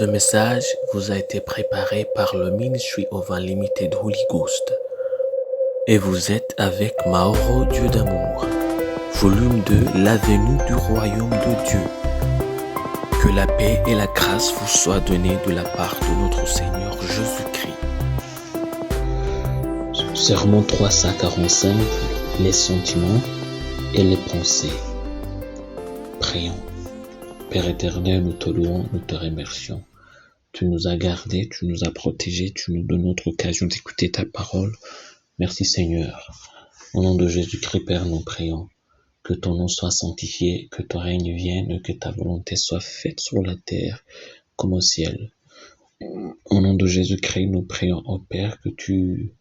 Ce message vous a été préparé par le Ministry of Unlimited Holy Ghost. Et vous êtes avec Mauro Dieu d'amour, volume 2, l'avenue du royaume de Dieu. Que la paix et la grâce vous soient données de la part de notre Seigneur Jésus-Christ. Sermon 345, les sentiments et les pensées. Prions. Père éternel, nous te louons, nous te remercions. Tu nous as gardés, tu nous as protégés, tu nous donnes notre occasion d'écouter ta parole. Merci Seigneur. Au nom de Jésus-Christ, Père, nous prions. Que ton nom soit sanctifié, que ton règne vienne, que ta volonté soit faite sur la terre comme au ciel. Au nom de Jésus-Christ, nous prions, ô Père, que tu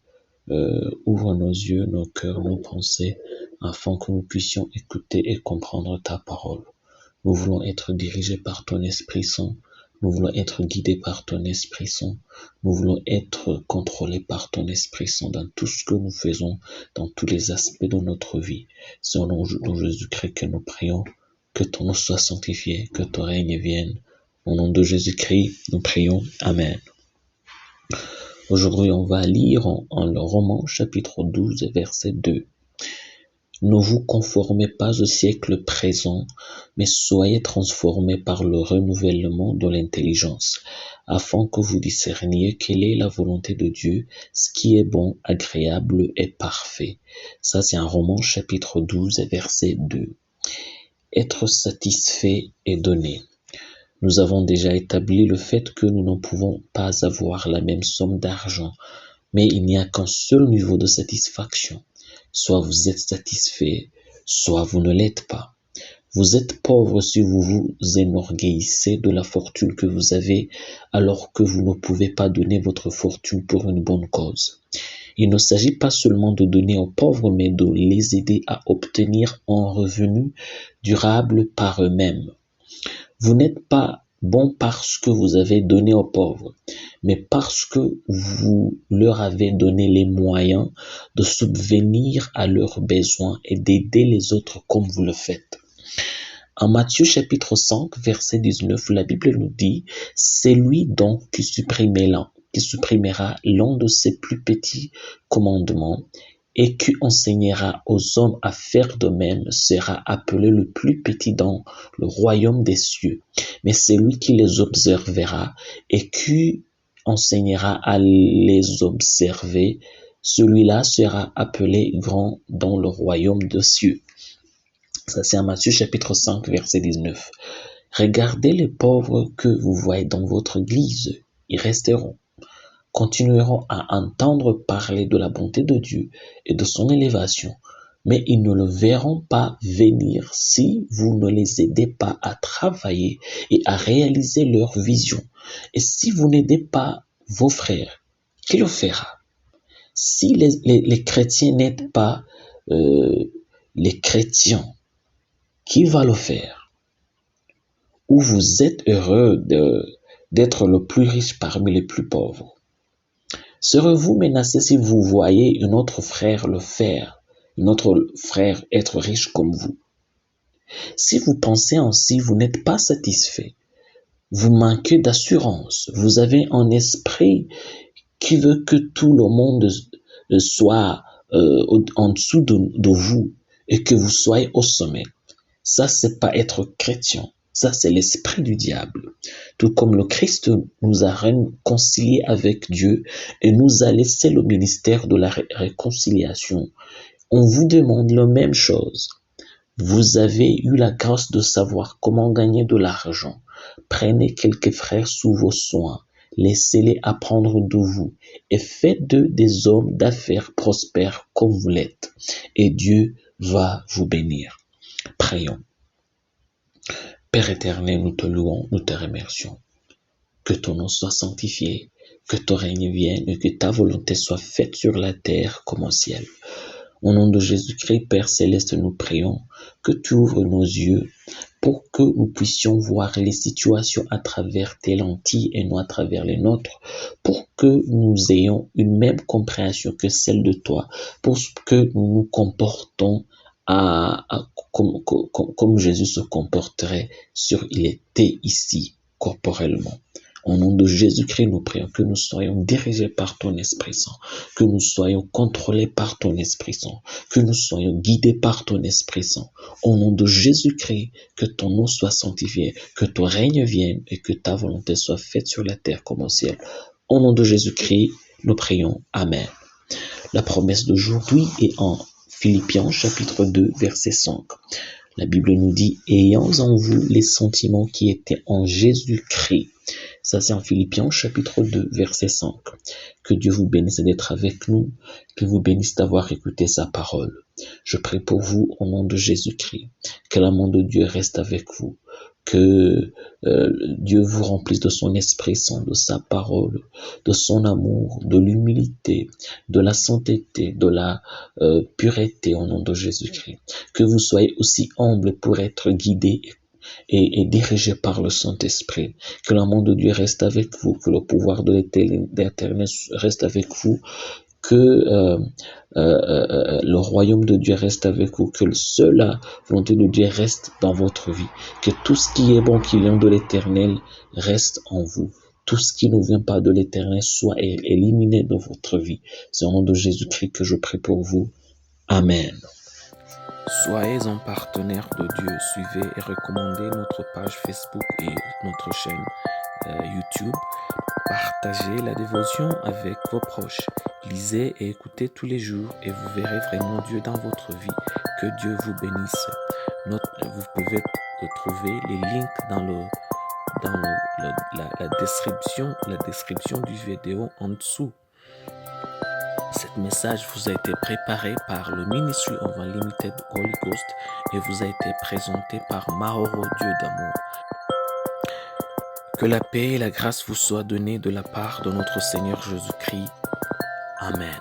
ouvres nos yeux, nos cœurs, nos pensées, afin que nous puissions écouter et comprendre ta parole. Nous voulons être dirigés par ton Esprit Saint. Nous voulons être guidés par ton Esprit Saint. Nous voulons être contrôlés par ton Esprit Saint dans tout ce que nous faisons, dans tous les aspects de notre vie. C'est au nom de Jésus-Christ que nous prions. Que ton nom soit sanctifié, que ton règne vienne. Au nom de Jésus-Christ, nous prions. Amen. Aujourd'hui, on va lire en le Romains, chapitre 12, verset 2. Ne vous conformez pas au siècle présent, mais soyez transformés par le renouvellement de l'intelligence, afin que vous discerniez quelle est la volonté de Dieu, ce qui est bon, agréable et parfait. Ça, c'est un Romains, chapitre 12, verset 2. Être satisfait et donné. Nous avons déjà établi le fait que nous ne pouvons pas avoir la même somme d'argent, mais il n'y a qu'un seul niveau de satisfaction. Soit vous êtes satisfait, soit vous ne l'êtes pas. Vous êtes pauvre si vous vous enorgueillissez de la fortune que vous avez, alors que vous ne pouvez pas donner votre fortune pour une bonne cause. Il ne s'agit pas seulement de donner aux pauvres, mais de les aider à obtenir un revenu durable par eux-mêmes. Vous n'êtes pas bon parce que vous avez donné aux pauvres, mais parce que vous leur avez donné les moyens de subvenir à leurs besoins et d'aider les autres comme vous le faites. En Matthieu chapitre 5, verset 19, la Bible nous dit « C'est lui donc qui supprimera l'un de ses plus petits commandements et qui enseignera aux hommes à faire de même sera appelé le plus petit dans le royaume des cieux. Mais celui qui les observera et qui enseignera à les observer, celui-là sera appelé grand dans le royaume des cieux. » Ça, c'est en Matthieu chapitre 5, verset 19. Regardez les pauvres que vous voyez dans votre église. Ils resteront. Continueront à entendre parler de la bonté de Dieu et de son élévation, mais ils ne le verront pas venir si vous ne les aidez pas à travailler et à réaliser leur vision. Et si vous n'aidez pas vos frères, qui le fera? Si les chrétiens n'aident pas les chrétiens, qui va le faire? Ou vous êtes heureux d'être le plus riche parmi les plus pauvres? Serez-vous menacé si vous voyez un autre frère le faire, un autre frère être riche comme vous? Si vous pensez ainsi, vous n'êtes pas satisfait. Vous manquez d'assurance. Vous avez un esprit qui veut que tout le monde soit en dessous de vous et que vous soyez au sommet. Ça, c'est pas être chrétien. Ça, c'est l'esprit du diable. Tout comme le Christ nous a réconciliés avec Dieu et nous a laissé le ministère de la réconciliation. On vous demande la même chose. Vous avez eu la grâce de savoir comment gagner de l'argent. Prenez quelques frères sous vos soins. Laissez-les apprendre de vous et faites d'eux des hommes d'affaires prospères comme vous l'êtes. Et Dieu va vous bénir. Prions. Père éternel, nous te louons, nous te remercions. Que ton nom soit sanctifié, que ton règne vienne et que ta volonté soit faite sur la terre comme au ciel. Au nom de Jésus-Christ, Père céleste, nous prions que tu ouvres nos yeux pour que nous puissions voir les situations à travers tes lentilles et non à travers les nôtres, pour que nous ayons une même compréhension que celle de toi, pour que nous nous comportons comme Jésus se comporterait il était ici corporellement. Au nom de Jésus-Christ, nous prions que nous soyons dirigés par ton Esprit Saint, que nous soyons contrôlés par ton Esprit Saint, que nous soyons guidés par ton Esprit Saint. Au nom de Jésus-Christ, que ton nom soit sanctifié, que ton règne vienne et que ta volonté soit faite sur la terre comme au ciel. Au nom de Jésus-Christ, nous prions. Amen. La promesse d'aujourd'hui est en Philippiens chapitre 2, verset 5. La Bible nous dit « Ayant en vous les sentiments qui étaient en Jésus-Christ ». Ça, c'est en Philippiens chapitre 2, verset 5. Que Dieu vous bénisse d'être avec nous, qu'il vous bénisse d'avoir écouté sa parole. Je prie pour vous au nom de Jésus-Christ. Que l'amour de Dieu reste avec vous. Que Dieu vous remplisse de son Esprit Saint, de sa parole, de son amour, de l'humilité, de la sainteté, de la pureté au nom de Jésus-Christ. Que vous soyez aussi humble pour être guidé et dirigé par le Saint-Esprit. Que l'amour de Dieu reste avec vous, que le pouvoir de l'Éternel reste avec vous, que le royaume de Dieu reste avec vous, que la volonté de Dieu reste dans votre vie, que tout ce qui est bon, qui vient de l'Éternel, reste en vous. Tout ce qui ne vient pas de l'Éternel soit éliminé de votre vie. C'est au nom de Jésus-Christ que je prie pour vous. Amen. Soyez un partenaire de Dieu. Suivez et recommandez notre page Facebook et notre chaîne YouTube. Partagez la dévotion avec vos proches. Lisez et écoutez tous les jours et vous verrez vraiment Dieu dans votre vie. Que Dieu vous bénisse. Vous pouvez trouver les links dans la description du vidéo en dessous. Cet message vous a été préparé par le Ministry of Unlimited Holy Ghost et vous a été présenté par Mauro Dieu d'amour. Que la paix et la grâce vous soient données de la part de notre Seigneur Jésus-Christ. Amen.